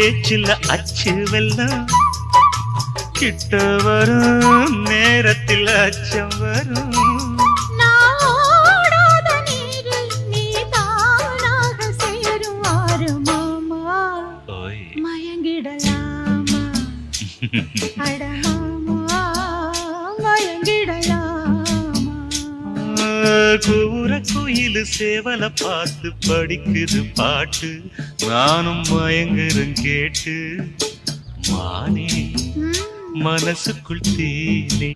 பேச்சில் அச்சு வெல்லம் கிட்ட வரும் நேரத்தில் அச்சம் வரும் கூற குயிலு சேவல பார்த்து படிக்குது பாட்டு நானும் மயங்குறேன் கேட்டு மானே மனசுக்குள் தீனே